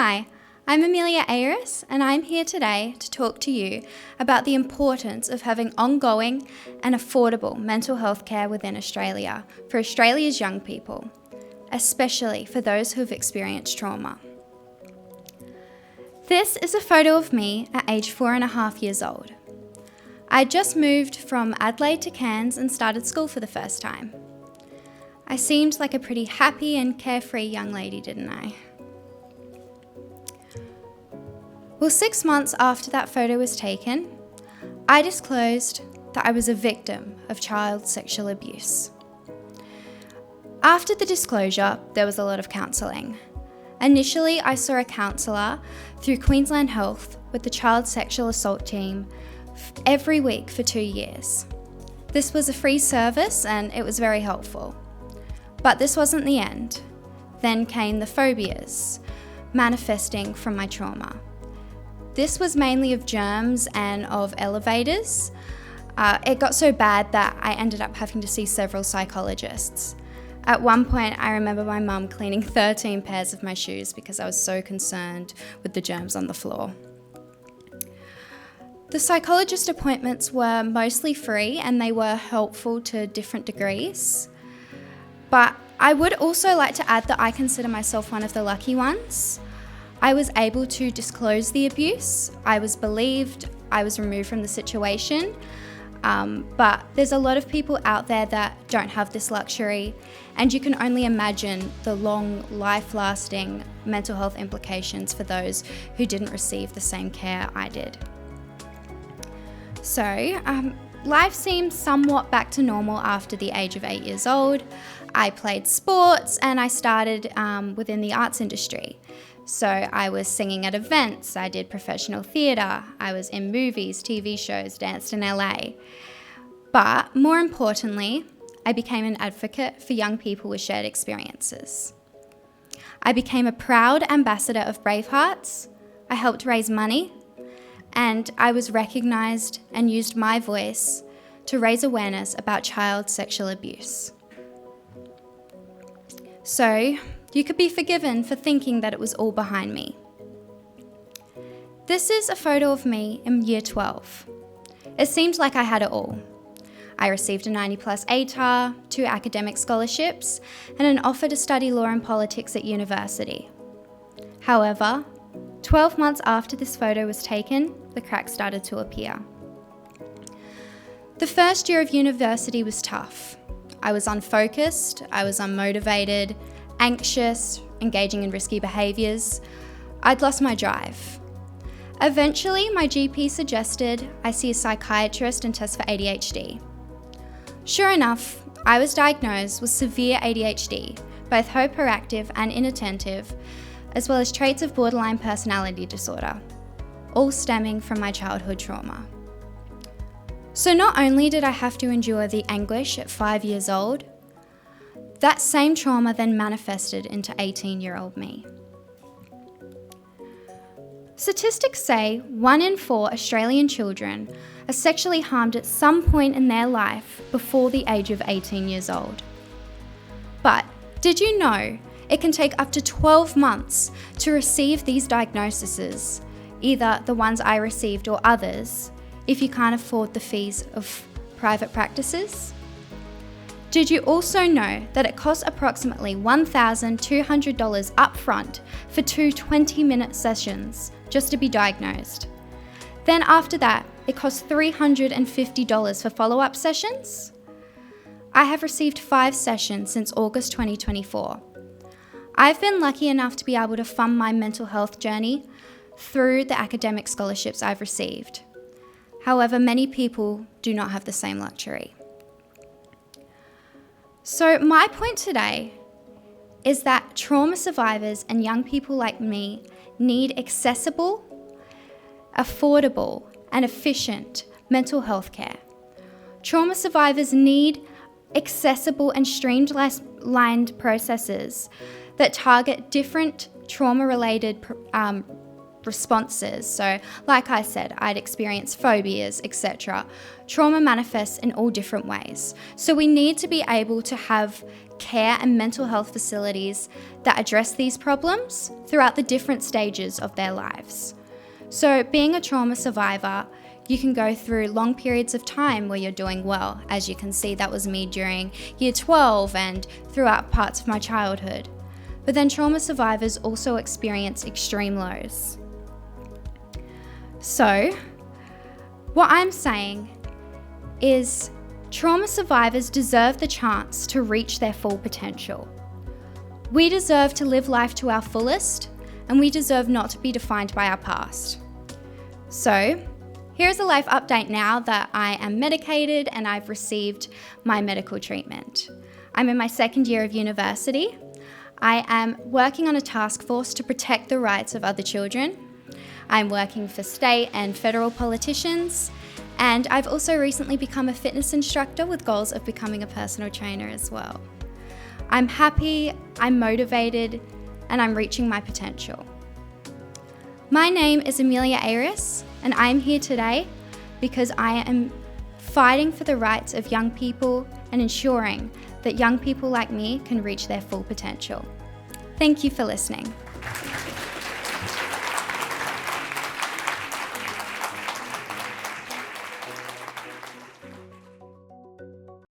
Hi, I'm Amelia Ayres, and I'm here today to talk to you about the importance of having ongoing and affordable mental health care within Australia for Australia's young people, especially for those who have experienced trauma. This is a photo of me at age 4.5 years old. I just moved from Adelaide to Cairns and started school for the first time. I seemed like a pretty happy and carefree young lady, didn't I? Well, 6 months after that photo was taken, I disclosed that I was a victim of child sexual abuse. After the disclosure, there was a lot of counselling. Initially, I saw a counsellor through Queensland Health with the child sexual assault team every week for 2 years. This was a free service and it was very helpful. But this wasn't the end. Then came the phobias manifesting from my trauma. This was mainly of germs and of elevators. It got so bad that I ended up having to see several psychologists. At one point, I remember my mum cleaning 13 pairs of my shoes because I was so concerned with the germs on the floor. The psychologist appointments were mostly free and they were helpful to different degrees. But I would also like to add that I consider myself one of the lucky ones. I was able to disclose the abuse, I was believed, I was removed from the situation, but there's a lot of people out there that don't have this luxury, and you can only imagine the long, life-lasting mental health implications for those who didn't receive the same care I did. So, life seemed somewhat back to normal after the age of 8 years old. I played sports and I started within the arts industry. So I was singing at events, I did professional theatre, I was in movies, TV shows, danced in LA. But more importantly, I became an advocate for young people with shared experiences. I became a proud ambassador of Bravehearts, I helped raise money, and I was recognised and used my voice to raise awareness about child sexual abuse. So, you could be forgiven for thinking that it was all behind me. This is a photo of me in year 12. It seemed like I had it all. I received a 90+ ATAR, 2 academic scholarships, and an offer to study law and politics at university. However, 12 months after this photo was taken, the cracks started to appear. The first year of university was tough. I was unfocused, I was unmotivated, anxious, engaging in risky behaviours. I'd lost my drive. Eventually, my GP suggested I see a psychiatrist and test for ADHD. Sure enough, I was diagnosed with severe ADHD, both hyperactive and inattentive, as well as traits of borderline personality disorder, all stemming from my childhood trauma. So not only did I have to endure the anguish at 5 years old, that same trauma then manifested into 18-year-old me. Statistics say 1 in 4 Australian children are sexually harmed at some point in their life before the age of 18 years old. But did you know it can take up to 12 months to receive these diagnoses, either the ones I received or others, if you can't afford the fees of private practices? Did you also know that it costs approximately $1,200 upfront for 2 20-minute sessions just to be diagnosed? Then after that, it costs $350 for follow-up sessions? I have received 5 sessions since August 2024. I've been lucky enough to be able to fund my mental health journey through the academic scholarships I've received. However, many people do not have the same luxury. So my point today is that trauma survivors and young people like me need accessible, affordable, and efficient mental health care. Trauma survivors need accessible and streamlined processes that target different trauma-related responses. So, like I said, I'd experience phobias, etc. Trauma manifests in all different ways. So, we need to be able to have care and mental health facilities that address these problems throughout the different stages of their lives. So, being a trauma survivor, you can go through long periods of time where you're doing well. As you can see, that was me during year 12 and throughout parts of my childhood. But then trauma survivors also experience extreme lows. So, what I'm saying is trauma survivors deserve the chance to reach their full potential. We deserve to live life to our fullest, and we deserve not to be defined by our past. So, here's a life update now that I am medicated and I've received my medical treatment. I'm in my second year of university. I am working on a task force to protect the rights of other children. I'm working for state and federal politicians, and I've also recently become a fitness instructor with goals of becoming a personal trainer as well. I'm happy, I'm motivated, and I'm reaching my potential. My name is Amelia Aris, and I'm here today because I am fighting for the rights of young people and ensuring that young people like me can reach their full potential. Thank you for listening.